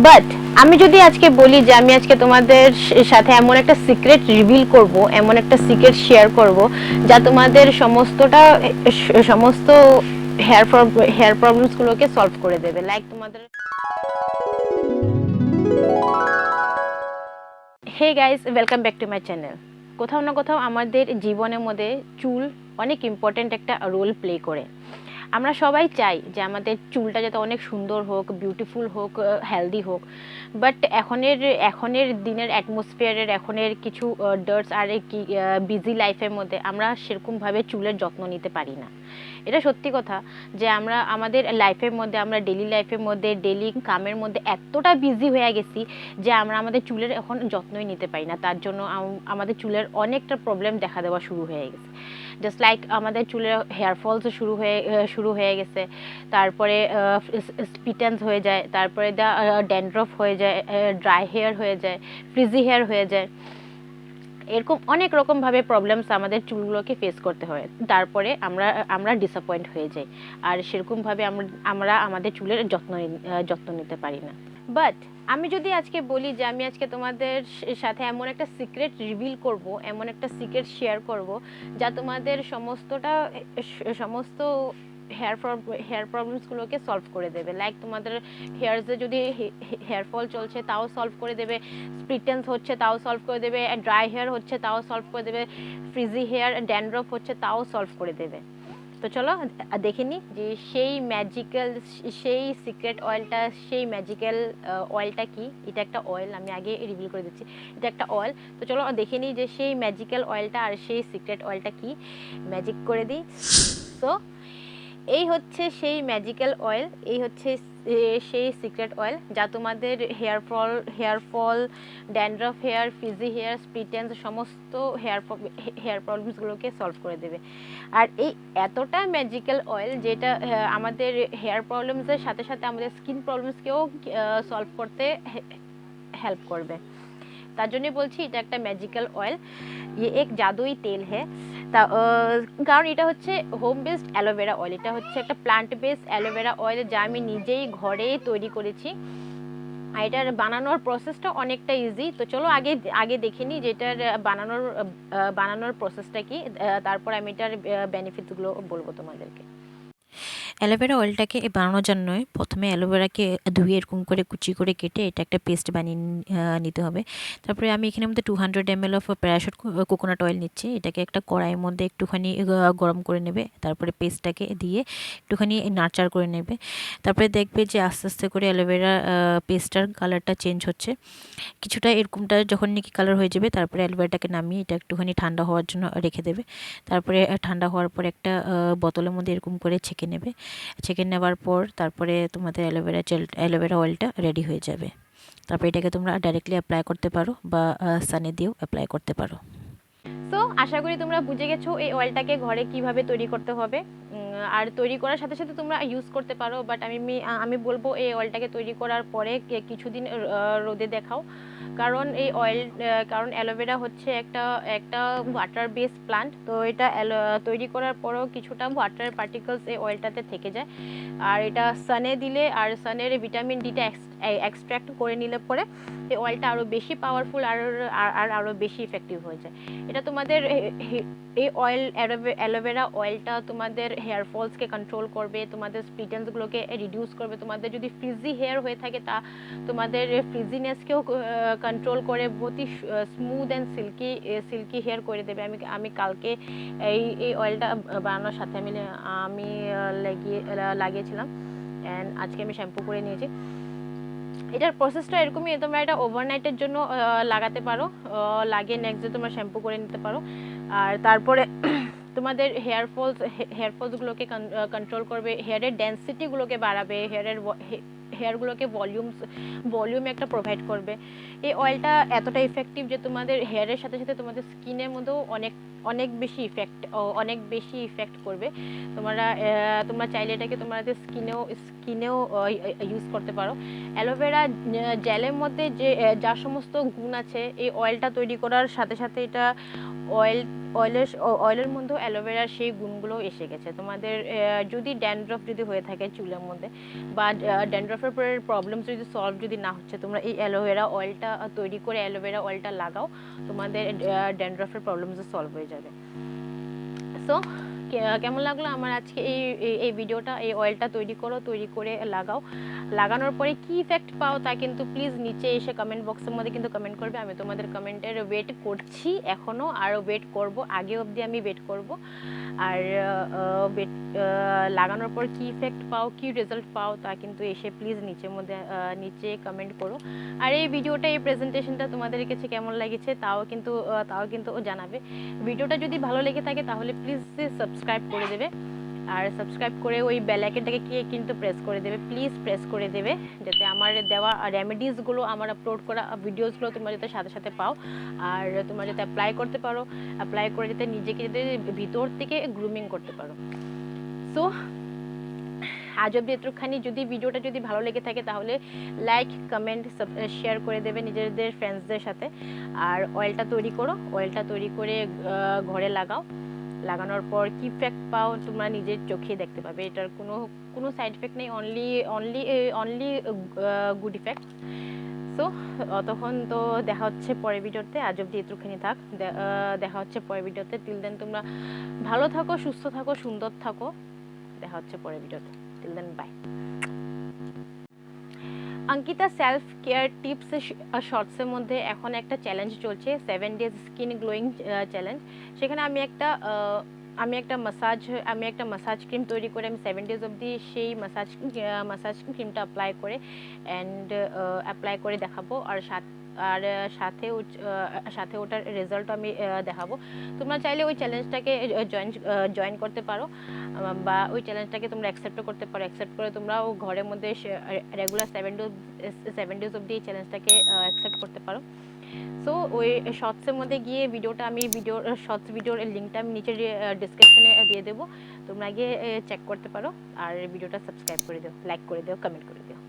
But আমি যদি আজকে বলি যে আমি আজকে তোমাদের সাথে এমন একটা সিক্রেট রিভিল করব, এমন একটা সিক্রেট শেয়ার করব যা তোমাদের সমস্ত হেয়ার প্রবলেমস গুলোকে সলভ করে দেবে। লাইক তোমাদের hey guys, welcome back to my channel. কোথাও না কোথাও আমাদের জীবনের মধ্যে চুল অনেক ইম্পর্টেন্ট একটা রোল প্লে করে। আমরা সবাই চাই যে আমাদের চুলটা যাতে অনেক সুন্দর হোক, বিউটিফুল হোক, হেলদি হোক। বাট এখনের দিনের অ্যাটমসফিয়ারের, এখনের কিছু ডার্টস আর বিজি লাইফের মধ্যে আমরা সেরকমভাবে চুলের যত্ন নিতে পারি না। এটা সত্যি কথা যে আমরা আমাদের লাইফের মধ্যে, আমরা ডেলি লাইফের মধ্যে, ডেলি কামের মধ্যে এতটা বিজি হয়ে গেছি যে আমরা আমাদের চুলের এখন যত্নই নিতে পারি না। তার জন্য আমাদের চুলের অনেকটা প্রবলেম দেখা দেওয়া শুরু হয়ে গেছে। জাস্ট লাইক আমাদের চুলের হেয়ার ফলস শুরু হয়ে গেছে, তারপরে স্পিটেন্স হয়ে যায়, তারপরে ড্যান্ড্রফ হয়ে যায়, ড্রাই হেয়ার হয়ে যায়, ফ্রিজি হেয়ার হয়ে যায়। এরকম অনেক রকমভাবে প্রবলেমস আমাদের চুলগুলোকে ফেস করতে হয়। তারপরে আমরা ডিসঅ্যাপয়েন্ট হয়ে যাই, আর সেরকমভাবে আমরা আমাদের চুলের যত্ন নিতে পারি না। বাট আমি যদি আজকে বলি যে আমি আজকে তোমাদের সাথে এমন একটা সিক্রেট রিভিল করব, এমন একটা সিক্রেট শেয়ার করব যা তোমাদের সমস্ত হেয়ার প্রবলেমসগুলোকে সলভ করে দেবে। লাইক তোমাদের হেয়ারসে যদি হেয়ার ফল চলছে তাও সলভ করে দেবে, স্প্লিটেন্স হচ্ছে তাও সলভ করে দেবে, ড্রাই হেয়ার হচ্ছে তাও সলভ করে দেবে, ফ্রিজি হেয়ার, ড্যান্ড্রফ হচ্ছে তাও সলভ করে দেবে। তো চলো দেখে নিই যে সেই সিক্রেট অয়েলটা, সেই ম্যাজিক্যাল অয়েলটা কি। এটা একটা অয়েল, আমি আগে রিভিল করে দিচ্ছি, এটা একটা অয়েল। তো চলো দেখে নিই যে সেই ম্যাজিক্যাল অয়েলটা আর সেই সিক্রেট অয়েলটা কি। ম্যাজিক করে দিই। সো এই হচ্ছে সেই ম্যাজিক্যাল অয়েল, এই হচ্ছে সেই সিক্রেট অয়েল যা তোমাদের hair fall, dandruff hair, frizzy hair, split ends সমস্ত হেয়ার প্রবলেমসগুলোকে সলভ করে দেবে। আর এই এতটা ম্যাজিক্যাল অয়েল যেটা আমাদের হেয়ার প্রবলেমসের সাথে সাথে আমাদের স্কিন প্রবলেমসকেও সলভ করতে হেল্প করবে। তার জন্য বলছি এটা একটা ম্যাজিক্যাল অয়েল। ये एक जादुई तेल है। তা কারণ এটা হচ্ছে হোম বেসড অ্যালোভেরা অয়েল। এটা হচ্ছে একটা প্লান্ট বেসড অ্যালোভেরা অয়েল যা আমি নিজেই ঘরে তৈরি করেছি। আর এটার বানানোর প্রসেসটা অনেকটা ইজি। তো চলো আগে দেখে নিই যে এটার বানানোর প্রসেসটা কি, তারপর আমি এটার বেনিফিটসগুলো বলবো তোমাদেরকে। অ্যালোভেরা অয়েলটাকে বানানোর জন্য প্রথমে অ্যালোভেরাকে ধুয়ে এরকম করে কুচি করে কেটে এটা একটা পেস্ট বানিয়ে নিতে হবে। তারপরে আমি এখানে মধ্যে 200 ml of parachute coconut oil নিচ্ছি। এটাকে একটা কড়াইয়ের মধ্যে একটুখানি গরম করে নেবে, তারপরে পেস্টটাকে দিয়ে একটুখানি নাড়চার করে নেবে। তারপরে দেখবে যে আস্তে আস্তে করে অ্যালোভেরা পেস্টটার কালারটা চেঞ্জ হচ্ছে। কিছুটা এরকমটা যখন নাকি কালার হয়ে যাবে তারপরে অ্যালোভেরাটাকে নামিয়ে এটা একটুখানি ঠান্ডা হওয়ার জন্য রেখে দেবে। তারপরে ঠান্ডা হওয়ার পর একটা বোতলের মধ্যে এরকম করে ছেঁকে নেবে। ছেঁকে নেওয়ার পর তারপরে তোমাদের অ্যালোভেরা অয়েলটা রেডি হয়ে যাবে। তারপরে এটাকে তোমরা ডাইরেক্টলি অ্যাপ্লাই করতে পারো বা সানে দিয়েও অ্যাপ্লাই করতে পারো। সো আশা করি তোমরা বুঝে গেছো এই অয়েলটাকে ঘরে কিভাবে তৈরি করতে হবে। আর তৈরি করার সাথে সাথে তোমরা ইউজ করতে পারো, বাট আমি বলবো এই অয়েলটাকে তৈরি করার পরে কিছুদিন রোদে দেখাও। কারণ অ্যালোভেরা হচ্ছে একটা একটা ওয়াটার বেস প্লান্ট। তো এটা তৈরি করার পরেও কিছুটা ওয়াটার পার্টিকলস এই অয়েলটাতে থেকে যায়। আর এটা সানে দিলে, আর সানের ভিটামিন ডিটা এক্সট্র্যাক্ট করে নিলে পরে এই অয়েলটা আরও বেশি পাওয়ারফুল আর আরও বেশি ইফেক্টিভ হয়ে যায়। এটা তোমাদের এই অ্যালোভেরা অয়েলটা তোমাদের হেয়ার ফলসকে কন্ট্রোল করবে, তোমাদের স্প্লিটেন্সগুলোকে রিডিউস করবে। তোমাদের যদি ফ্রিজি হেয়ার হয়ে থাকে তা তোমাদের ফ্রিজিনেসকেও কন্ট্রোল করে, বহুতই স্মুথ অ্যান্ড সিল্কি হেয়ার করে দেবে। আমি কালকে এই অয়েলটা বানানোর সাথে আমি লাগিয়েছিলাম, অ্যান্ড আজকে আমি শ্যাম্পু করে নিয়েছি। এটার প্রসেসটা এরকমই, তোমরা এটা ওভারনাইটের জন্য লাগাতে পারো, লাগিয়ে নেক্সট ডে তোমরা শ্যাম্পু করে নিতে পারো। আর তারপরে তোমাদের হেয়ার ফলসগুলোকে কন্ট্রোল করবে, হেয়ারের ডেন্সিটিগুলোকে বাড়াবে, হেয়ারগুলোকে ভলিউম একটা প্রোভাইড করবে। এই অয়েলটা এতটা ইফেক্টিভ যে তোমাদের হেয়ারের সাথে সাথে তোমাদের স্কিনের মধ্যেও অনেক বেশি ইফেক্ট করবে। তোমরা চাইলে এটাকে তোমাদের স্কিনেও ইউজ করতে পারো। অ্যালোভেরা জেলের মধ্যে যা সমস্ত গুণ আছে, এই অয়েলটা তৈরি করার সাথে সাথে এটা অয়েলের মধ্যেও অ্যালোভেরার সেই গুণগুলো এসে গেছে। তোমাদের যদি ড্যান্ড্রফ যদি হয়ে থাকে চুলের মধ্যে, বা ড্যান্ড্রফের ড্যান্ড্রফের প্রবলেম যদি সলভ যদি না হচ্ছে, তোমরা এই অ্যালোভেরা অয়েলটা তৈরি করে অ্যালোভেরা অয়েলটা লাগাও, তোমাদের ড্যান্ড্রফের প্রবলেম সলভ হয়ে যাবে। সো কেমন লাগলো আমার আজকে এই ভিডিওটা? এই অয়েলটা তৈরি করো, তৈরি করে লাগাও, লাগানোর পরে কি ইফেক্ট পাও তা কিন্তু প্লিজ নিচে এসে কমেন্ট বক্সের মধ্যে কিন্তু কমেন্ট করবে। আমি তোমাদের কমেন্টের ওয়েট করছি, এখনও আরও ওয়েট করব, আগে অবধি আমি ওয়েট করব। আর লাগানোর পর কি ইফেক্ট পাও, কি রেজাল্ট পাও তা কিন্তু এসে প্লিজ নিচে কমেন্ট করো। আর এই ভিডিওটা, এই প্রেজেন্টেশনটা তোমাদের কাছে কেমন লেগেছে তাও কিন্তু জানাবে। ভিডিওটা যদি ভালো লেগে থাকে তাহলে প্লিজ সাবস্ক্রাইব করে দেবে, আর সাবস্ক্রাইব করে ওই বেল আইকনটাকে কিন্তু প্রেস করে দেবে, প্লিজ প্রেস করে দেবে, যাতে আমার দেওয়া রেমেডিসগুলো, আমার আপলোড করা ভিডিওসগুলো তোমরা যাতে সাথে সাথে পাও, আর তোমরা যাতে অ্যাপ্লাই করতে পারো, অ্যাপ্লাই করে যাতে নিজেকে যাতে ভিতর থেকে গ্রুমিং করতে পারো। সো আজ অব্দি এতখানি। যদি ভিডিওটা যদি ভালো লেগে থাকে তাহলে লাইক, কমেন্ট, শেয়ার করে দেবে নিজেদের ফ্রেন্ডসদের সাথে। আর অয়েলটা তৈরি করো, অয়েলটা তৈরি করে ঘরে লাগাও, লাগানোর পর কি ইফেক্ট পাও তোমরা নিজের চোখে দেখতে পাবে। এটার কোনো সাইড এফেক্ট নেই, অনলি গুড ইফেক্ট। সো তখন তো দেখা হচ্ছে পরের ভিডিওতে। আজ অব্দি এতখানি থাক, দেখা হচ্ছে পরের ভিডিওতে। টিল দেন তোমরা ভালো থাকো, সুস্থ থাকো, সুন্দর থাকো। দেখা হচ্ছে পরের ভিডিওতে। Till then bye. Ankita self care tips শর্টসের মধ্যে এখন একটা চ্যালেঞ্জ চলছে, 7 days স্কিন গ্লোয়িং চ্যালেঞ্জ। সেখানে আমি একটা মাসাজ ক্রিম তৈরি করে আমি 7 days অবধি সেই মাসাজ ক্রিমটা অ্যাপ্লাই করে দেখাবো। আর সাথে ওটার রেজাল্ট আমি দেখাবো। তোমরা চাইলে ওই চ্যালেঞ্জটাকে জয়েন করতে পারো, বা ওই চ্যালেঞ্জটাকে তোমরা অ্যাকসেপ্ট করতে পারো। অ্যাকসেপ্ট করে তোমরাও ঘরের মধ্যে রেগুলার 7 days অবধি এই চ্যালেঞ্জটাকে অ্যাকসেপ্ট করতে পারো। সো ওই শর্টসের মধ্যে গিয়ে শর্টস ভিডিওর লিঙ্কটা আমি নিচে ডিসক্রিপশনে দিয়ে দেবো, তোমরা গিয়ে চেক করতে পারো। আর ভিডিওটা সাবস্ক্রাইব করে দিও, লাইক করে দিও, কমেন্ট করে দিও।